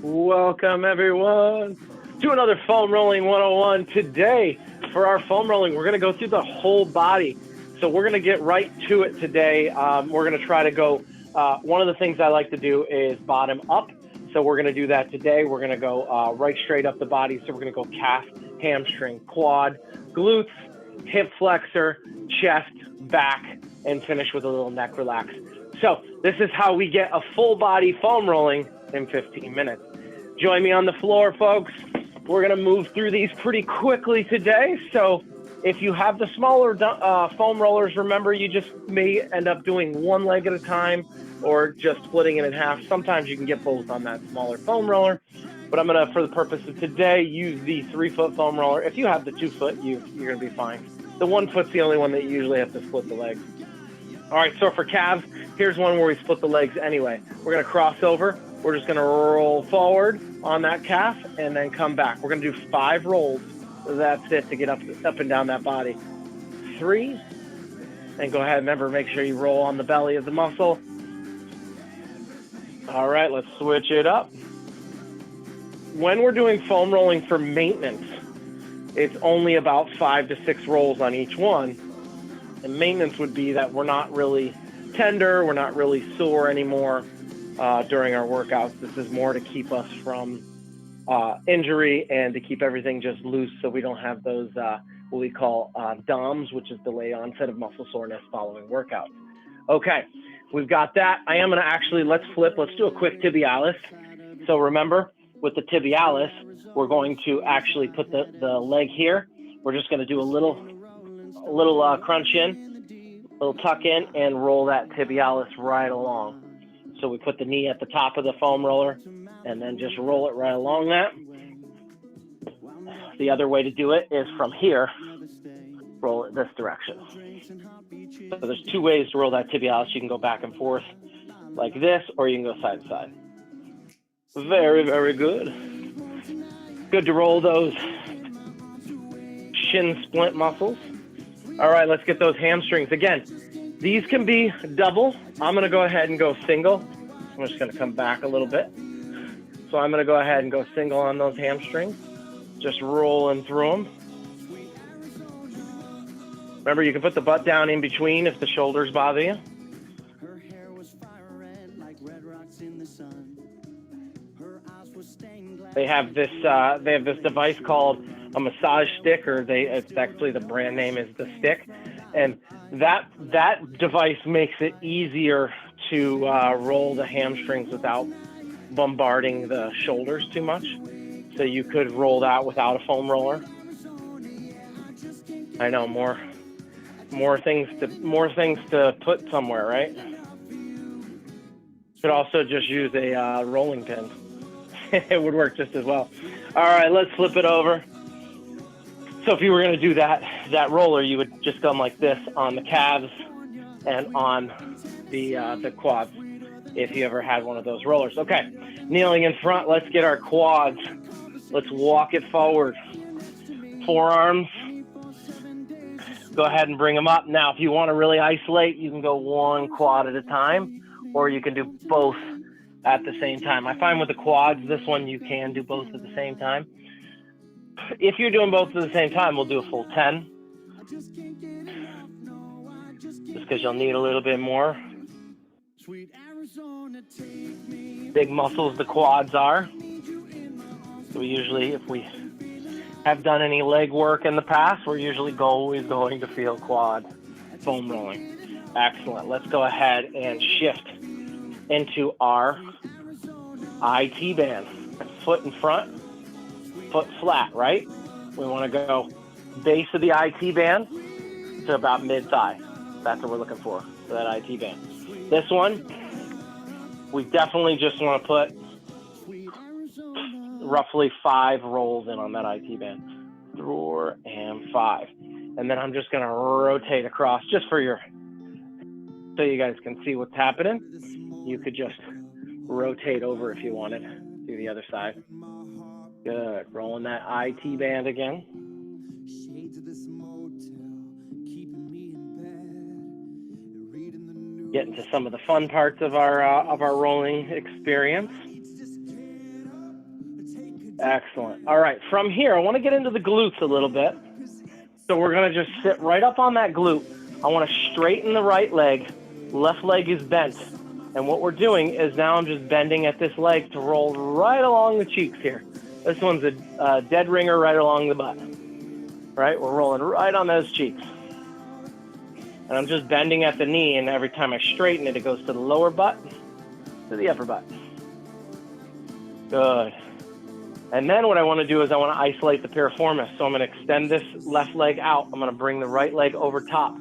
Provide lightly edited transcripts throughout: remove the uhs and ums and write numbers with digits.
Welcome everyone to another Foam Rolling 101. Today, for our foam rolling, we're going to go through the whole body. So we're going to get right to it today. We're going to try to go, one of the things I like to do is bottom up. So we're going to do that today. We're going to go right straight up the body. So we're going to go calf, hamstring, quad, glutes, hip flexor, chest, back, and finish with a little neck relax. So this is how we get a full body foam rolling in 15 minutes. Join me on the floor, folks. We're going to move through these pretty quickly today. So if you have the smaller foam rollers, remember you just may end up doing one leg at a time or just splitting it in half. Sometimes you can get both on that smaller foam roller. But I'm going to, for the purpose of today, use the 3-foot foam roller. If you have the 2-foot, you're going to be fine. The 1-foot's the only one that you usually have to split the legs. All right, so for calves, here's one where we split the legs anyway. We're going to cross over. We're just going to roll forward on that calf and then come back. We're going to do 5 rolls. That's it to get up and down that body. 3. And go ahead, remember, make sure you roll on the belly of the muscle. All right, let's switch it up. When we're doing foam rolling for maintenance, it's only about 5 to 6 rolls on each one. And maintenance would be that we're not really tender, we're not really sore anymore during our workouts. This is more to keep us from injury and to keep everything just loose so we don't have those what we call DOMS, which is delayed onset of muscle soreness following workouts. Okay, we've got that. I am going to actually, let's do a quick tibialis. So remember, with the tibialis, we're going to actually put the leg here. We're just going to do a little crunch in, a little tuck in, and roll that tibialis right along. So we put the knee at the top of the foam roller and then just roll it right along that. The other way to do it is from here, roll it this direction. So there's 2 ways to roll that tibialis. You can go back and forth like this, or you can go side to side. Very, very good. Good to roll those shin splint muscles. All right, let's get those hamstrings. Again, these can be double. I'm going to go ahead and go single. I'm just going to come back a little bit. So I'm going to go ahead and go single on those hamstrings. Just rolling through them. Remember, you can put the butt down in between if the shoulders bother you. They have this device called a massage stick, or it's actually the brand name is the stick, and that device makes it easier to roll the hamstrings without bombarding the shoulders too much. So you could roll that without a foam roller. I know, more things to put somewhere, right? Could also just use a rolling pin. It would work just as well. All right, let's flip it over. So if you were going to do that roller, you would just come like this on the calves and on the quads, if you ever had one of those rollers. Okay, kneeling in front, let's get our quads. Let's walk it forward. Forearms. Go ahead and bring them up. Now, if you want to really isolate, you can go one quad at a time, or you can do both at the same time. I find with the quads, this one you can do both at the same time. If you're doing both at the same time, we'll do a full 10. Just because you'll need a little bit more. Big muscles the quads are. So we usually, if we have done any leg work in the past, we're usually always going to feel quad foam rolling. Excellent. Let's go ahead and shift into our IT band. Foot in front, foot flat, right? We want to go base of the IT band to about mid-thigh. That's what we're looking for that IT band. This one, we definitely just want to put roughly 5 rolls in on that IT band. 4 and 5. And then I'm just going to rotate across just for so you guys can see what's happening. You could just rotate over if you wanted to the other side. Good. Rolling that IT band again. Getting to some of the fun parts of our rolling experience. Excellent. All right, from here, I want to get into the glutes a little bit. So we're going to just sit right up on that glute. I want to straighten the right leg. Left leg is bent. And what we're doing is now I'm just bending at this leg to roll right along the cheeks here. This one's a dead ringer right along the butt. Right? We're rolling right on those cheeks. And I'm just bending at the knee, and every time I straighten it, it goes to the lower butt, to the upper butt. Good. And then what I want to do is I want to isolate the piriformis. So I'm going to extend this left leg out. I'm going to bring the right leg over top.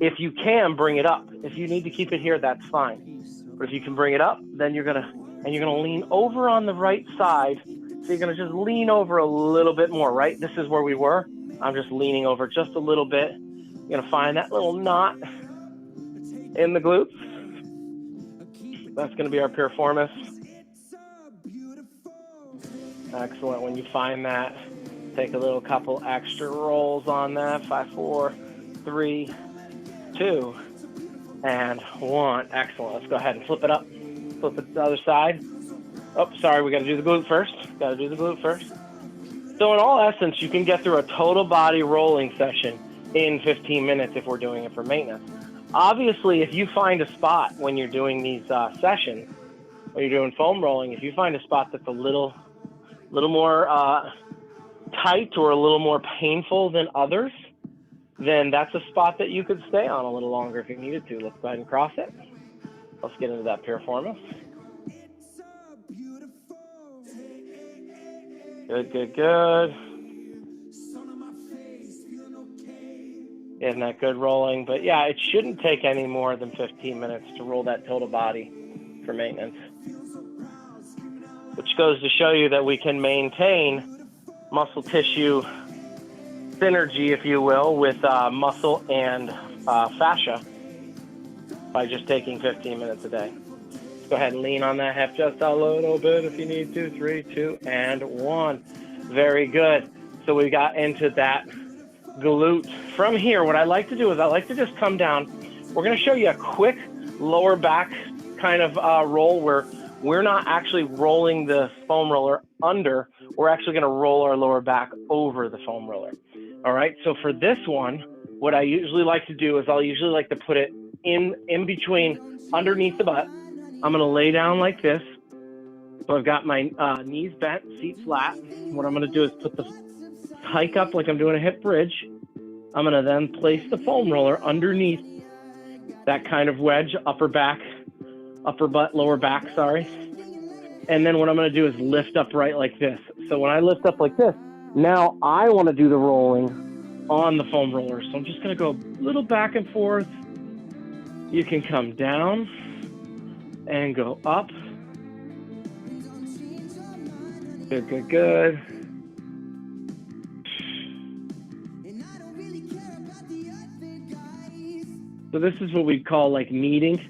If you can, bring it up. If you need to keep it here, that's fine. But if you can bring it up, then you're going to lean over on the right side. So you're going to just lean over a little bit more, right? This is where we were. I'm just leaning over just a little bit. You're going to find that little knot in the glutes. That's going to be our piriformis. Excellent. When you find that, take a little couple extra rolls on that. 5, 4, 3, 2, and 1. Excellent. Let's go ahead and flip it up. Flip it to the other side. Oh, sorry. We got to do the glute first. So in all essence, you can get through a total body rolling session in 15 minutes if we're doing it for maintenance. Obviously, if you find a spot when you're doing these sessions, when you're doing foam rolling, if you find a spot that's a little more tight or a little more painful than others, then that's a spot that you could stay on a little longer if you needed to. Let's go ahead and cross it. Let's get into that piriformis. Good, good, good. Getting that good rolling. But yeah, it shouldn't take any more than 15 minutes to roll that total body for maintenance. Which goes to show you that we can maintain muscle tissue synergy, if you will, with muscle and fascia by just taking 15 minutes a day. Let's go ahead and lean on that hip just a little bit if you need to. 3, 2, and 1. Very good. So we got into that glute. From here, what I like to do is I like to just come down. We're going to show you a quick lower back kind of roll where we're not actually rolling the foam roller under. We're actually going to roll our lower back over the foam roller. All right. So for this one, what I usually like to do is I'll usually like to put it in between, underneath the butt. I'm going to lay down like this. So I've got my knees bent, seat flat. What I'm going to do is put the hike up like I'm doing a hip bridge. I'm going to then place the foam roller underneath that kind of wedge, upper butt, lower back, sorry. And then what I'm going to do is lift up right like this. So when I lift up like this, now I want to do the rolling on the foam roller. So I'm just going to go a little back and forth. You can come down and go up. Good, good, good. So this is what we call like kneading.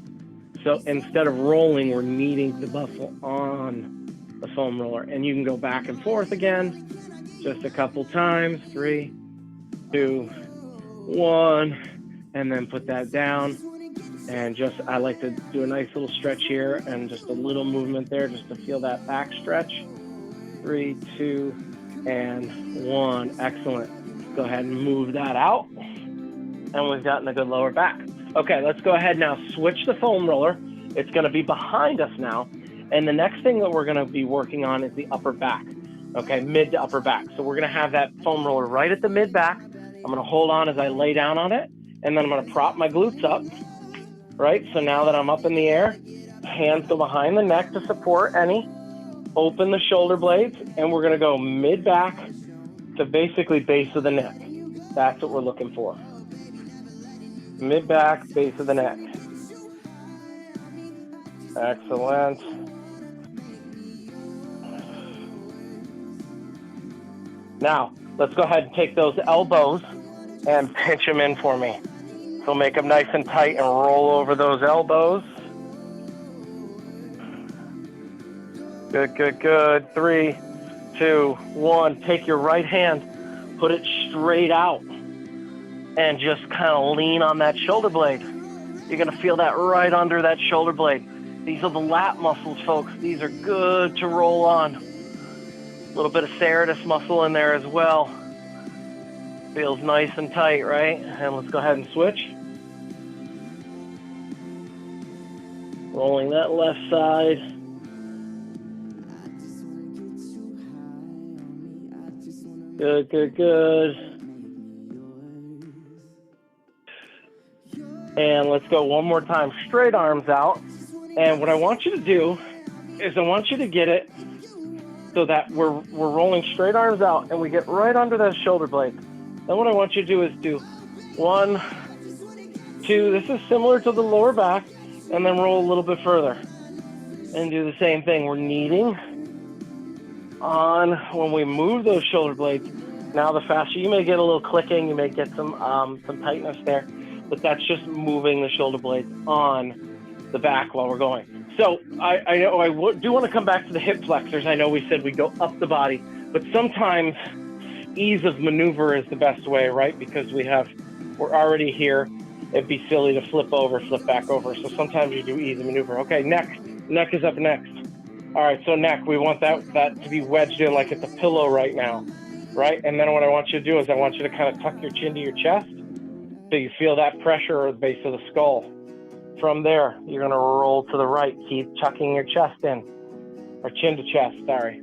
So instead of rolling, we're kneading the muscle on the foam roller. And you can go back and forth again, just a couple times. 3, 2, 1, and then put that down. And just, I like to do a nice little stretch here and just a little movement there just to feel that back stretch. 3, 2, and 1. Excellent. Go ahead and move that out. And we've gotten a good lower back. Okay, let's go ahead now, switch the foam roller. It's going to be behind us now. And the next thing that we're going to be working on is the upper back. Okay, mid to upper back. So we're going to have that foam roller right at the mid back. I'm going to hold on as I lay down on it. And then I'm going to prop my glutes up. Right, so now that I'm up in the air, hands go behind the neck to support any. Open the shoulder blades, and we're going to go mid back to basically base of the neck. That's what we're looking for. Mid back, base of the neck. Excellent. Now, let's go ahead and take those elbows and pinch them in for me. So make them nice and tight and roll over those elbows. Good, good, good. 3, 2, 1. Take your right hand, put it straight out, and just kind of lean on that shoulder blade. You're going to feel that right under that shoulder blade. These are the lat muscles, folks. These are good to roll on. A little bit of serratus muscle in there as well. Feels nice and tight, right? And let's go ahead and switch. Rolling that left side. Good, good, good. And let's go one more time. Straight arms out. And what I want you to do is I want you to get it so that we're rolling straight arms out and we get right under that shoulder blade. Then what I want you to do is do 1, 2. This is similar to the lower back. And then roll a little bit further. And do the same thing. We're kneading on when we move those shoulder blades. Now the faster, you may get a little clicking, you may get some tightness there, but that's just moving the shoulder blades on the back while we're going. So I know I do want to come back to the hip flexors. I know we said we go up the body, but sometimes ease of maneuver is the best way, right? Because we're already here. It'd be silly to flip over, flip back over. So sometimes you do ease of maneuver. Okay, neck is up next. All right, so neck, we want that to be wedged in like it's a pillow right now, right? And then what I want you to do is I want you to kind of tuck your chin to your chest so you feel that pressure at the base of the skull. From there, you're gonna roll to the right. Keep tucking your chest in, or chin to chest, sorry.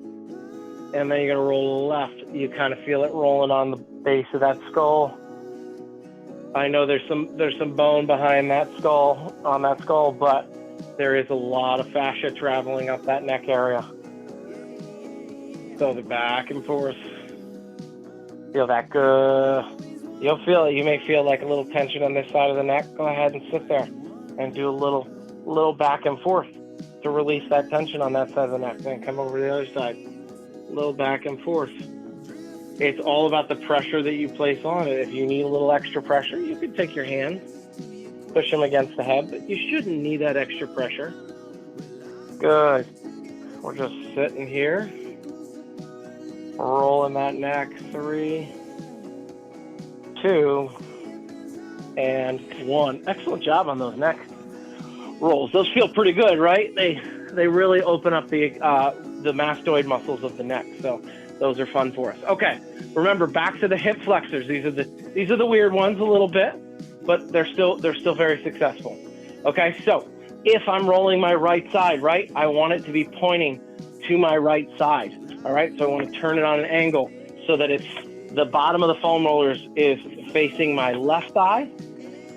And then you're gonna roll to the left. You kind of feel it rolling on the base of that skull. I know there's some bone behind that skull, but there is a lot of fascia traveling up that neck area. So the back and forth. Feel that good. You'll feel it. You may feel like a little tension on this side of the neck. Go ahead and sit there and do a little back and forth to release that tension on that side of the neck. Then come over to the other side. A little back and forth. It's all about the pressure that you place on it. If you need a little extra pressure, you can take your hands, push them against the head, but you shouldn't need that extra pressure. Good. We're just sitting here, rolling that neck. 3, 2, and 1. Excellent job on those neck rolls. Those feel pretty good, right? They really open up the mastoid muscles of the neck. So those are fun for us. Okay, remember, back to the hip flexors. These are the weird ones a little bit, but they're still very successful. Okay, so if I'm rolling my right side, right, I want it to be pointing to my right side. All right, so I want to turn it on an angle so that it's the bottom of the foam rollers is facing my left thigh.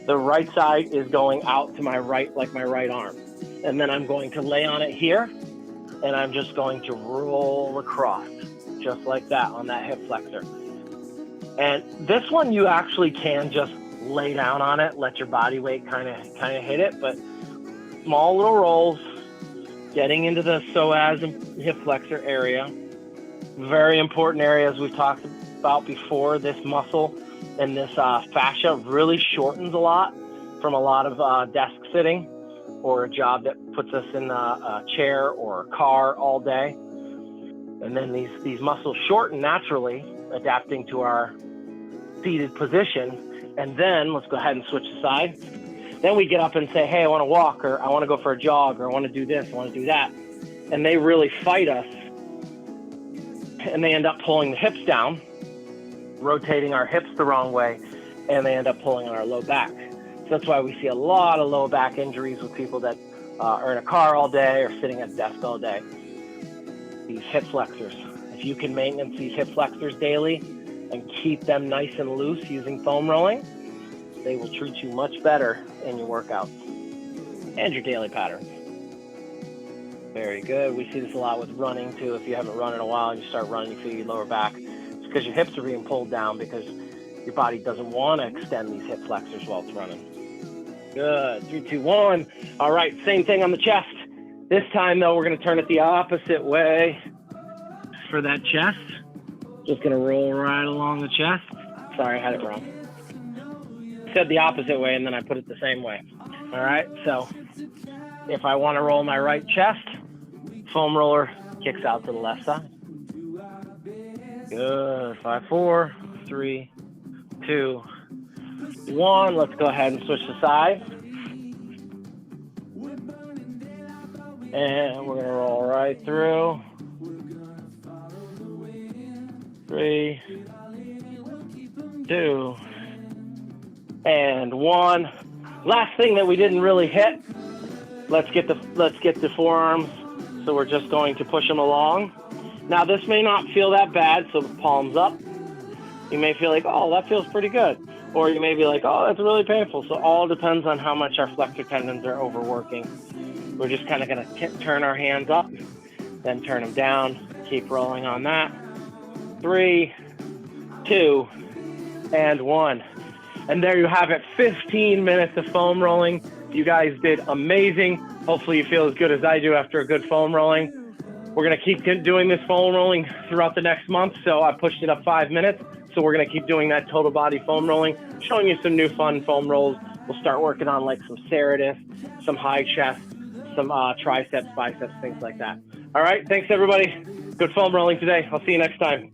The right side is going out to my right, like my right arm. And then I'm going to lay on it here, and I'm just going to roll across, just like that on that hip flexor. And this one, you actually can just lay down on it, let your body weight kind of hit it, but small little rolls, getting into the psoas and hip flexor area. Very important area, as we've talked about before. This muscle and this fascia really shortens a lot from a lot of desk sitting or a job that puts us in a chair or a car all day. And then these muscles shorten naturally, adapting to our seated position. And then let's go ahead and switch the side. Then we get up and say, hey, I want to walk, or I want to go for a jog, or I want to do this, I want to do that. And they really fight us. And they end up pulling the hips down, rotating our hips the wrong way, and they end up pulling on our low back. So that's why we see a lot of low back injuries with people that are in a car all day or sitting at a desk all day. These hip flexors. If you can maintenance these hip flexors daily and keep them nice and loose using foam rolling, they will treat you much better in your workouts and your daily patterns. Very good. We see this a lot with running too. If you haven't run in a while and you start running, you feel your lower back. It's because your hips are being pulled down because your body doesn't want to extend these hip flexors while it's running. Good. 3, 2, 1. All right. Same thing on the chest. This time, though, we're going to turn it the opposite way for that chest. Just going to roll right along the chest. Sorry, I had it wrong. I said the opposite way, and then I put it the same way. All right. So if I want to roll my right chest, foam roller kicks out to the left side. Good. 5, 4, 3, 2, 1. Let's go ahead and switch the side. And we're going to roll right through. 3, 2, and 1. Last thing that we didn't really hit. Let's get the forearms. So we're just going to push them along. Now this may not feel that bad, so palms up. You may feel like, oh, that feels pretty good. Or you may be like, oh, that's really painful. So all depends on how much our flexor tendons are overworking. We're just kind of going to turn our hands up, then turn them down. Keep rolling on that. 3, 2, and 1. And there you have it, 15 minutes of foam rolling. You guys did amazing. Hopefully you feel as good as I do after a good foam rolling. We're gonna keep doing this foam rolling throughout the next month. So I pushed it up 5 minutes. So we're gonna keep doing that total body foam rolling, showing you some new fun foam rolls. We'll start working on like some serratus, some high chest, some triceps, biceps, things like that. All right, thanks everybody. Good foam rolling today. I'll see you next time.